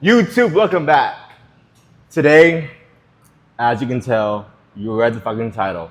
YouTube, welcome back. Today, as you can tell, you read the fucking title.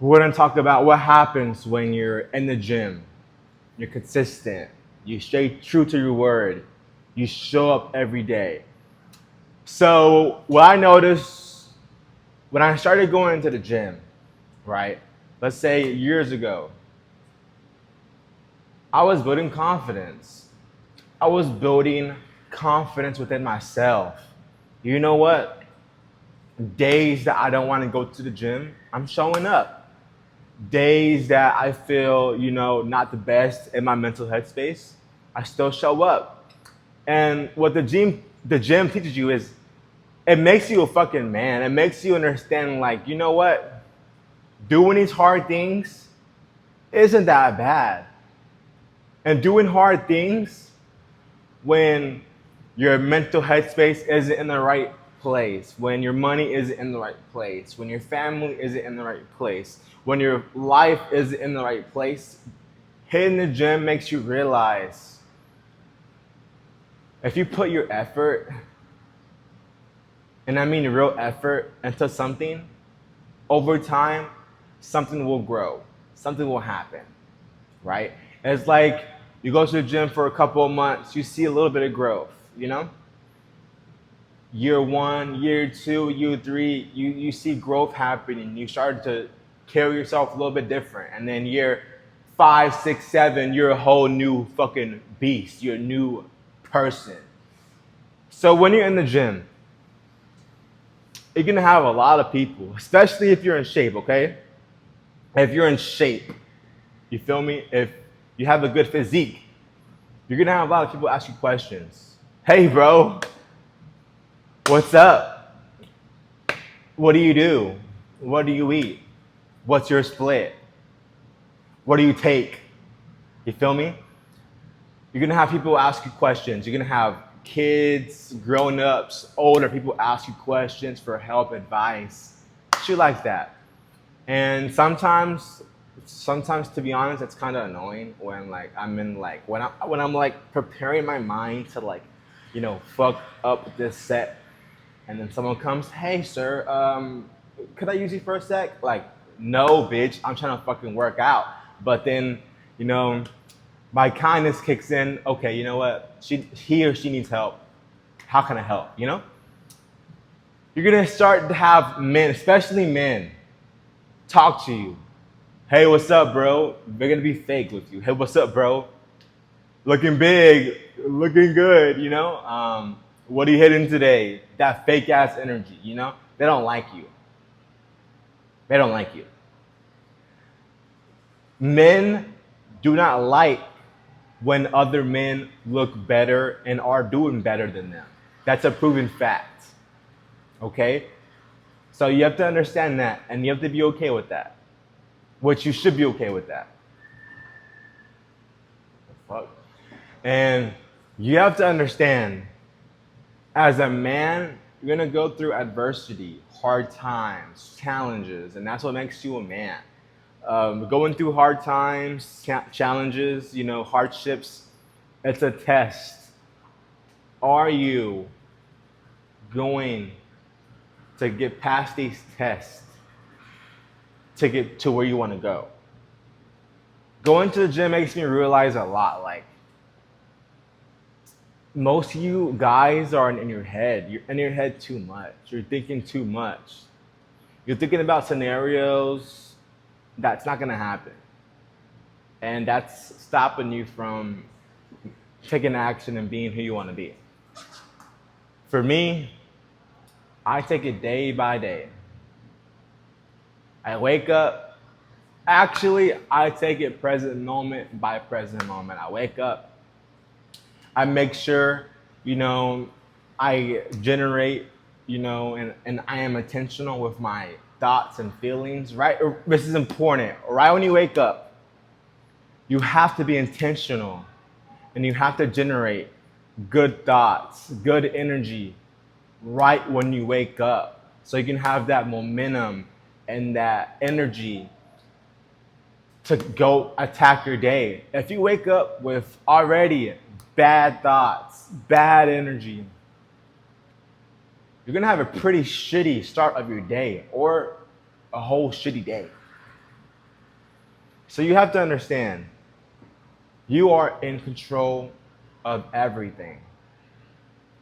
We're gonna talk about what happens when you're in the gym. You're consistent. You stay true to your word. You show up every day. So, what I noticed when I started going to the gym, right? Let's say years ago, I was building confidence. I was building confidence within myself. You know what? Days that I don't want to go to the gym, I'm showing up. Days that I feel, not the best in my mental headspace, I still show up. And what the gym teaches you is it makes you a fucking man. It makes you understand, like, you know what? Doing these hard things isn't that bad. And doing hard things when your mental headspace isn't in the right place, when your money isn't in the right place, when your family isn't in the right place, when your life isn't in the right place, hitting the gym makes you realize if you put your effort, and I mean real effort, into something, over time, something will grow, something will happen, right? It's like you go to the gym for a couple of months, you see a little bit of growth, year one, year two, year three, you see growth happening. You start to carry yourself a little bit different. And then year five, six, seven, you're a whole new fucking beast. You're a new person. So when you're in the gym, you're gonna have a lot of people, especially if you're in shape, okay? If you're in shape, you feel me? If you have a good physique, you're gonna have a lot of people ask you questions. Hey, bro, what's up? What do you do? What do you eat? What's your split? What do you take? You feel me? You're gonna have people ask you questions. You're gonna have kids, grown ups, older people ask you questions for help, advice, shit like that. And sometimes to be honest, it's kind of annoying when like I'm in like when I'm like preparing my mind to like, fuck up this set, and then someone comes, hey sir, could I use you for a sec? Like, no, bitch, I'm trying to fucking work out. But then, you know, my kindness kicks in. Okay, you know what? He or she needs help. How can I help? You're gonna start to have men, especially men, talk to you. Hey, what's up, bro? They're gonna be fake with you. Hey, what's up, bro? Looking big, looking good. What are you hitting today? That fake ass energy. They don't like you. They don't like you. Men do not like when other men look better and are doing better than them. That's a proven fact. Okay? So you have to understand that and you have to be okay with that. Which you should be okay with that. Fuck. And you have to understand, as a man, you're gonna go through adversity, hard times, challenges, and that's what makes you a man. Going through hard times, challenges, hardships, it's a test. Are you going to get past these tests to get to where you want to go? Going to the gym makes me realize a lot. Like, most of you guys are in your head. You're in your head too much. You're thinking too much. You're thinking about scenarios that's not going to happen. And that's stopping you from taking action and being who you want to be. For me, I take it day by day. I wake up. Actually, I take it present moment by present moment. I wake up. I make sure, I generate, and I am intentional with my thoughts and feelings, right? This is important. Right when you wake up, you have to be intentional and you have to generate good thoughts, good energy right when you wake up so you can have that momentum and that energy to go attack your day. If you wake up with already bad thoughts, bad energy, you're gonna have a pretty shitty start of your day or a whole shitty day. So you have to understand, you are in control of everything.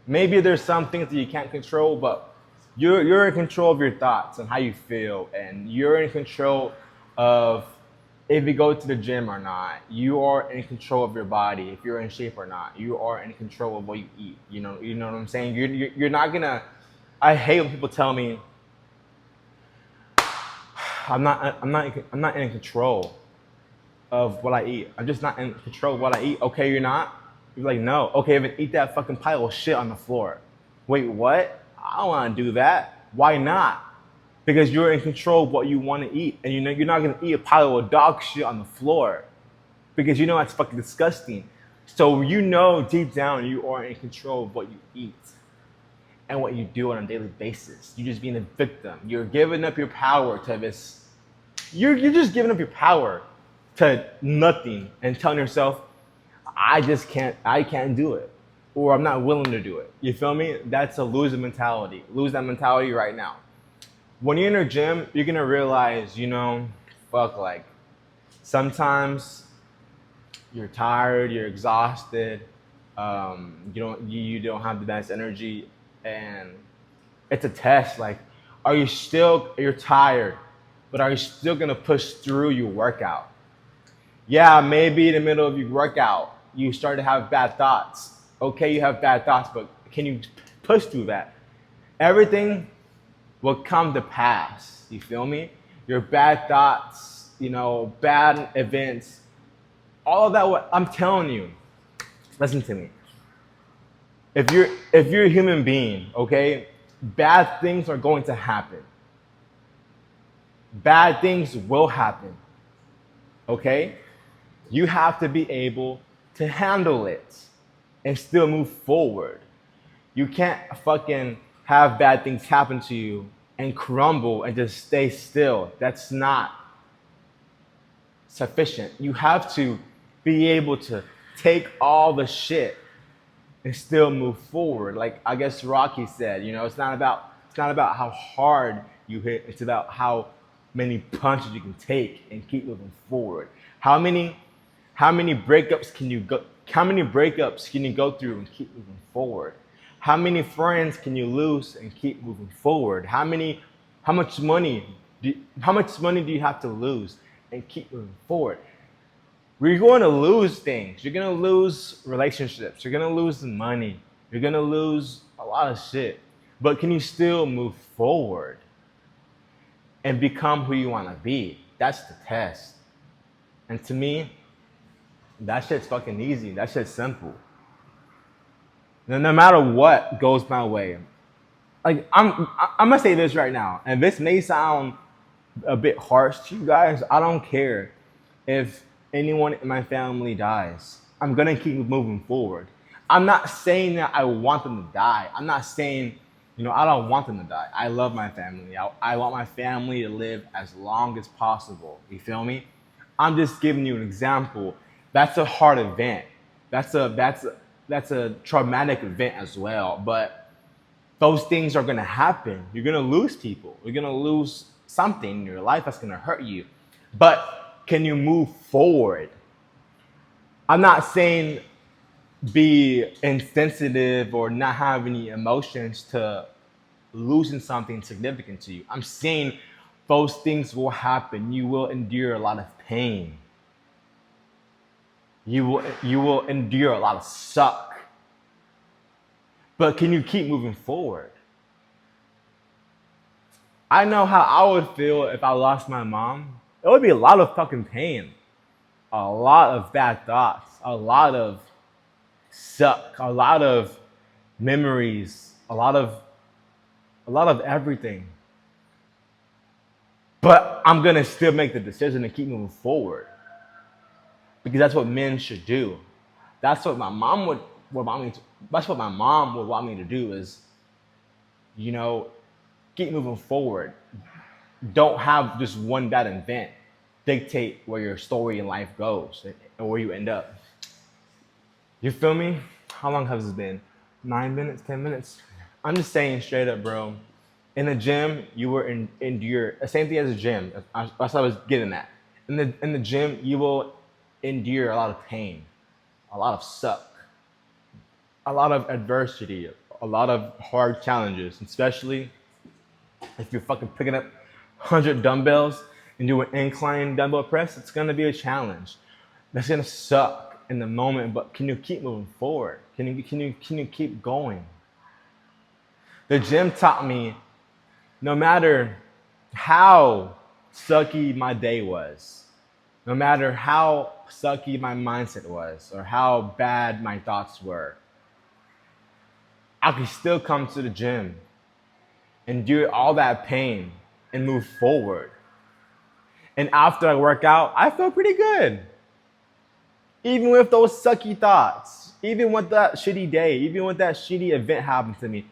Maybe there's some things that you can't control, but you're in control of your thoughts and how you feel, and you're in control of if you go to the gym or not. You are in control of your body, if you're in shape or not. You are in control of what you eat. You know what I'm saying. You're not gonna. I hate when people tell me I'm not in control of what I eat. I'm just not in control of what I eat. Okay, you're not? You're like, no. Okay, then eat that fucking pile of shit on the floor. Wait, what? I don't want to do that. Why not? Because you're in control of what you want to eat. And you know you're not going to eat a pile of dog shit on the floor. Because you know that's fucking disgusting. So you know deep down you are in control of what you eat and what you do on a daily basis. You're just being a victim. You're giving up your power to this. You're just giving up your power to nothing and telling yourself, I can't do it. Or I'm not willing to do it. You feel me? That's a loser mentality. Lose that mentality right now. When you're in a gym, you're gonna realize, fuck, like, sometimes you're tired, you're exhausted, you don't have the best energy, and it's a test. Like, you're tired, but are you still gonna push through your workout? Yeah, maybe in the middle of your workout, you start to have bad thoughts. Okay, you have bad thoughts, but can you push through that? Everything will come to pass. You feel me? Your bad thoughts, bad events, all of that. I'm telling you, listen to me. If you're a human being, okay, bad things are going to happen. Bad things will happen. Okay? You have to be able to handle it and still move forward. You can't fucking have bad things happen to you and crumble and just stay still. That's not sufficient. You have to be able to take all the shit and still move forward. Like I guess Rocky said, it's not about how hard you hit, it's about how many punches you can take and keep moving forward. How many breakups can you go through and keep moving forward? How many friends can you lose and keep moving forward? How much money do you have to lose and keep moving forward? You're going to lose things. You're going to lose relationships. You're going to lose money. You're going to lose a lot of shit. But can you still move forward and become who you want to be? That's the test. And to me, that shit's fucking easy. That shit's simple. No matter what goes my way, like I'm gonna say this right now, and this may sound a bit harsh to you guys. I don't care if anyone in my family dies. I'm gonna keep moving forward. I'm not saying that I want them to die. I'm not saying, I don't want them to die. I love my family. I want my family to live as long as possible. You feel me? I'm just giving you an example. That's a hard event. That's a traumatic event as well. But those things are gonna happen. You're gonna lose people. You're gonna lose something in your life that's gonna hurt you. But can you move forward? I'm not saying be insensitive or not have any emotions to losing something significant to you. I'm saying those things will happen. You will endure a lot of pain. You will endure a lot of suck. But can you keep moving forward? I know how I would feel if I lost my mom. It would be a lot of fucking pain, a lot of bad thoughts, a lot of suck, a lot of memories, a lot of everything. But I'm gonna still make the decision to keep moving forward because that's what men should do. That's what my mom would want me to. That's what my mom would want me to do is, keep moving forward. Don't have just one bad event. dictate where your story in life goes and where you end up. You feel me? How long has this been? 9 minutes, 10 minutes? I'm just saying straight up, bro. In the gym, you will endure the same thing as a gym. That's what I was getting at. In the gym, you will endure a lot of pain, a lot of suck, a lot of adversity, a lot of hard challenges, especially if you're fucking picking up 100 dumbbells and do an incline dumbbell press. It's gonna be a challenge. That's gonna suck in the moment, but can you keep moving forward? Can you keep going? The gym taught me no matter how sucky my day was, no matter how sucky my mindset was, or how bad my thoughts were, I could still come to the gym, endure all that pain, and move forward. And after I work out, I feel pretty good. Even with those sucky thoughts, even with that shitty day, even with that shitty event happened to me.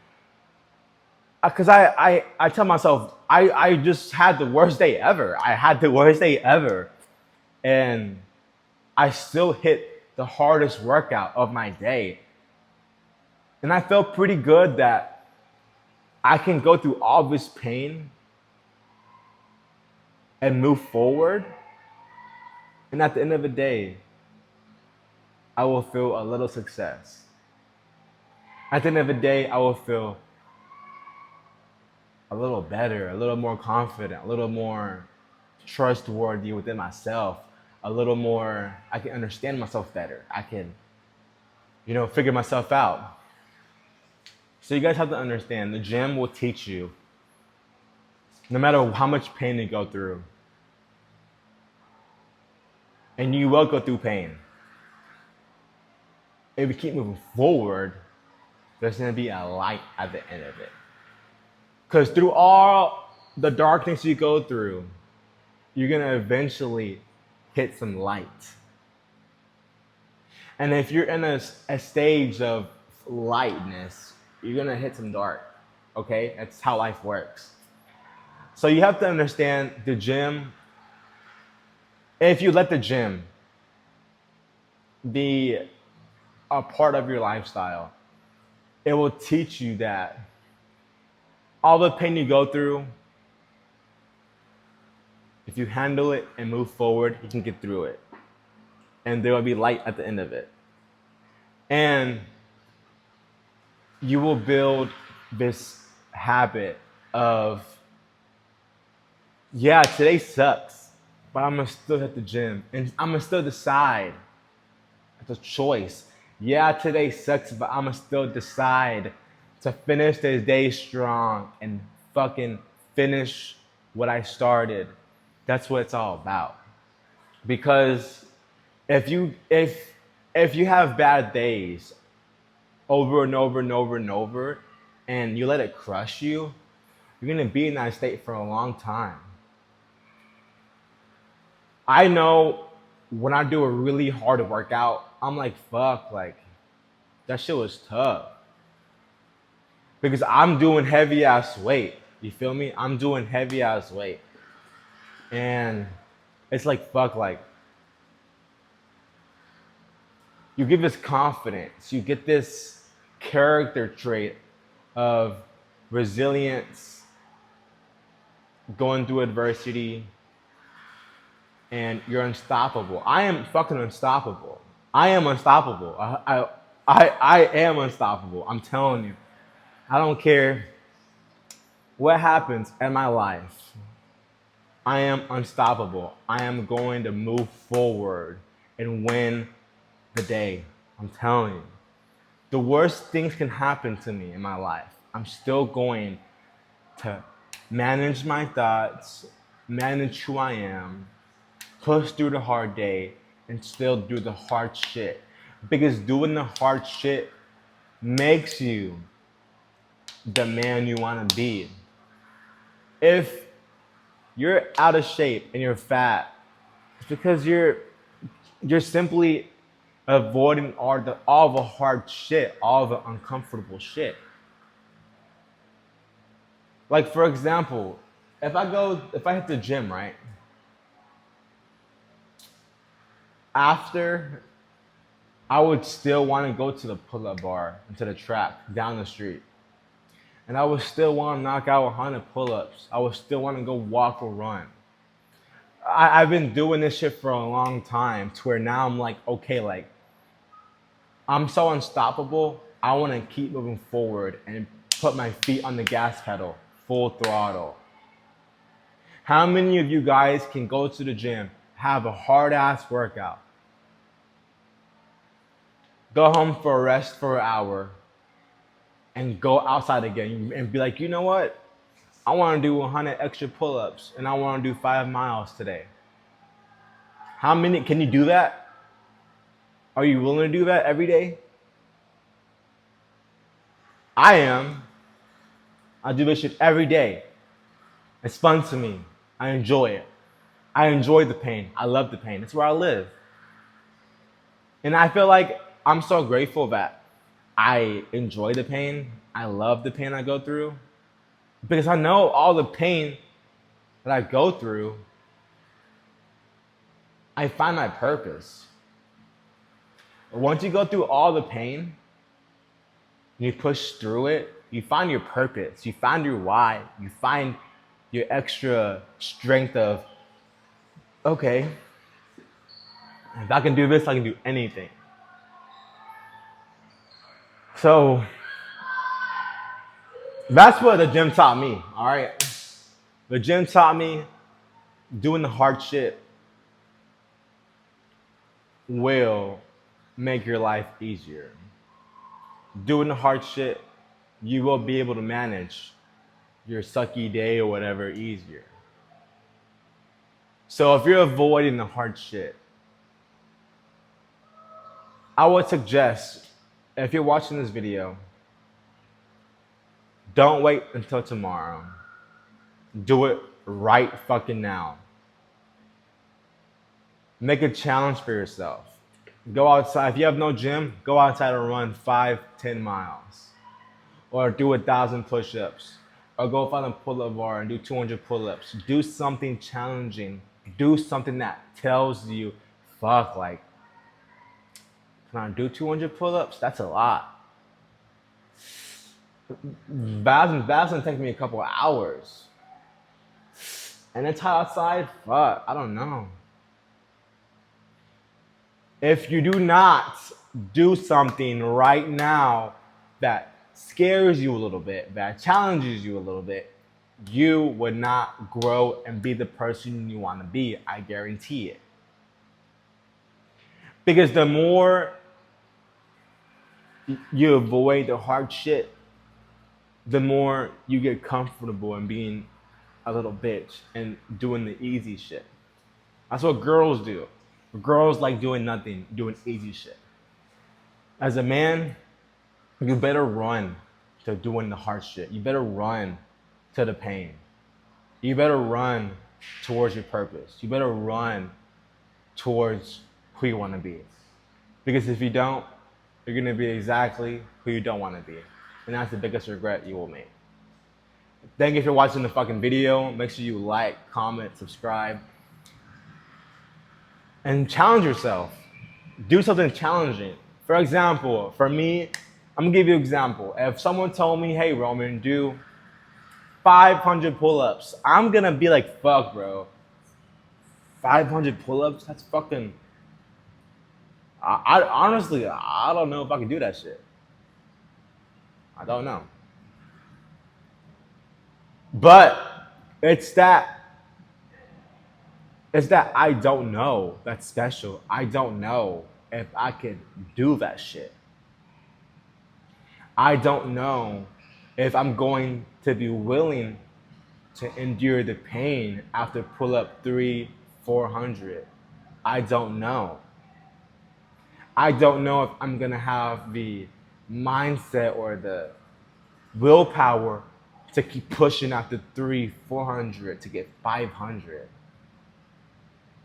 Because I tell myself, I just had the worst day ever. I had the worst day ever. And I still hit the hardest workout of my day. And I felt pretty good that I can go through all this pain and move forward. And at the end of the day, I will feel a little success. At the end of the day, I will feel a little better, a little more confident, a little more trustworthy within myself, a little more, I can understand myself better. I can, figure myself out. So you guys have to understand, the gym will teach you, no matter how much pain you go through, and you will go through pain. If you keep moving forward, there's gonna be a light at the end of it. Because through all the darkness you go through, you're gonna eventually hit some light. And if you're in a stage of lightness, you're gonna hit some dark. Okay? That's how life works. So you have to understand the gym. If you let the gym be a part of your lifestyle, it will teach you that all the pain you go through, if you handle it and move forward, you can get through it. And there will be light at the end of it. And you will build this habit of, yeah, today sucks, but I'm gonna still hit the gym. And I'm gonna still decide. It's a choice. Yeah, today sucks, but I'm gonna still decide to finish this day strong and fucking finish what I started. That's what it's all about. Because if you have bad days over and over and over and over, and you let it crush you, you're gonna be in that state for a long time. I know when I do a really hard workout, I'm like, fuck, like, that shit was tough. Because I'm doing heavy ass weight. You feel me? I'm doing heavy ass weight. And it's like, fuck, like, you get this confidence, you get this character trait of resilience, going through adversity, and you're unstoppable. I am fucking unstoppable. I am unstoppable. I am unstoppable. I'm telling you. I don't care what happens in my life. I am unstoppable. I am going to move forward and win the day. I'm telling you. The worst things can happen to me in my life. I'm still going to manage my thoughts, manage who I am, push through the hard day, and still do the hard shit. Because doing the hard shit makes you the man you want to be. If you're out of shape and you're fat, it's because you're simply avoiding all the hard shit, all the uncomfortable shit. Like, for example, if I hit the gym, right? After, I would still want to go to the pull-up bar and to the track down the street. And I would still want to knock out 100 pull-ups. I would still want to go walk or run. I've been doing this shit for a long time to where now I'm like, okay, like, I'm so unstoppable. I want to keep moving forward and put my feet on the gas pedal, full throttle. How many of you guys can go to the gym, have a hard ass workout, go home for a rest for an hour, and go outside again and be like, you know what? I want to do 100 extra pull-ups and I want to do 5 miles today. How many can you do that? Are you willing to do that every day? I am. I do this shit every day. It's fun to me. I enjoy it. I enjoy the pain. I love the pain. It's where I live. And I feel like I'm so grateful that I enjoy the pain. I love the pain I go through. Because I know all the pain that I go through, I find my purpose. Once you go through all the pain, and you push through it, you find your purpose. You find your why. You find your extra strength of, okay, if I can do this, I can do anything. So that's what the gym taught me, all right? The gym taught me doing the hard shit will make your life easier. Doing the hard shit, you will be able to manage your sucky day or whatever easier. So if you're avoiding the hard shit, I would suggest, if you're watching this video, don't wait until tomorrow. Do it right fucking now. Make a challenge for yourself. Go outside. If you have no gym, go outside and run 5-10 miles. Or do 1,000 push-ups. Or go find a pull-up bar and do 200 pull-ups. Do something challenging. Do something that tells you, fuck, like, can I do 200 pull-ups? That's a lot. That's gonna take me a couple of hours. And it's hot outside, fuck, I don't know. If you do not do something right now that scares you a little bit, that challenges you a little bit, you would not grow and be the person you want to be. I guarantee it. Because the more you avoid the hard shit, the more you get comfortable in being a little bitch and doing the easy shit. That's what girls do. Girls like doing nothing, doing easy shit. As a man, you better run to doing the hard shit. You better run to the pain. You better run towards your purpose. You better run towards who you want to be. Because if you don't, you're going to be exactly who you don't want to be. And that's the biggest regret you will make. Thank you for watching the fucking video. Make sure you like, comment, subscribe. And challenge yourself. Do something challenging. For example, for me, I'm gonna give you an example. If someone told me, hey Roman, do 500 pull-ups, I'm gonna be like, fuck bro. 500 pull-ups? That's fucking... I honestly, I don't know if I can do that shit. I don't know. But it's that I don't know that's special. I don't know if I could do that shit. I don't know if I'm going to be willing to endure the pain after pull up 300-400. I don't know. I don't know if I'm gonna have the mindset or the willpower to keep pushing after 300-400 to get 500.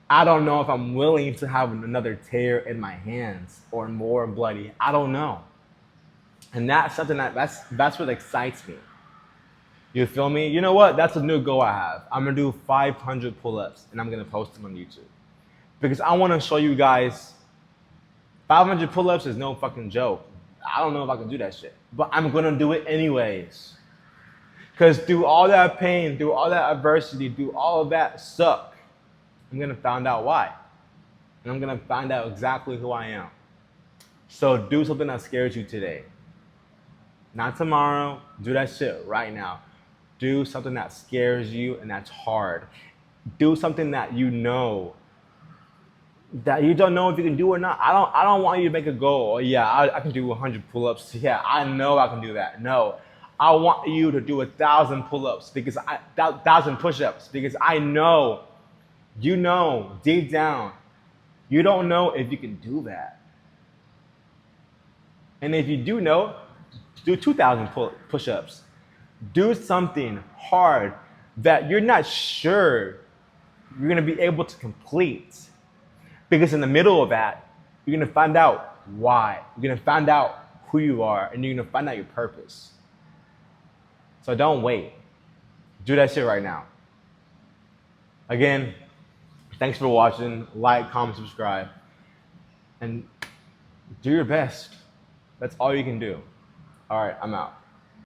I don't know if I'm willing to have another tear in my hands or more bloody. I don't know. And that's something that's what excites me. You feel me? You know what? That's a new goal I have. I'm gonna do 500 pull-ups and I'm gonna post them on YouTube. because I want to show you guys 500 pull-ups is no fucking joke. I don't know if I can do that shit, but I'm gonna do it anyways. Because through all that pain, through all that adversity, through all of that suck, I'm gonna find out why. And I'm gonna find out exactly who I am. So do something that scares you today. Not tomorrow, do that shit right now. Do something that scares you and that's hard. Do something that you know that you don't know if you can do or not. I don't want you to make a goal. Oh, yeah, I can do 100 pull-ups. Yeah, I know I can do that. No, I want you to do 1,000 pull-ups because 1,000 push-ups because I know, you know, deep down, you don't know if you can do that. And if you do know, do 2,000 push-ups. Do something hard that you're not sure you're gonna be able to complete. Because in the middle of that, you're gonna find out why. You're gonna find out who you are, and you're gonna find out your purpose. So don't wait. Do that shit right now. Again, thanks for watching. Like, comment, subscribe, and do your best. That's all you can do. All right, I'm out.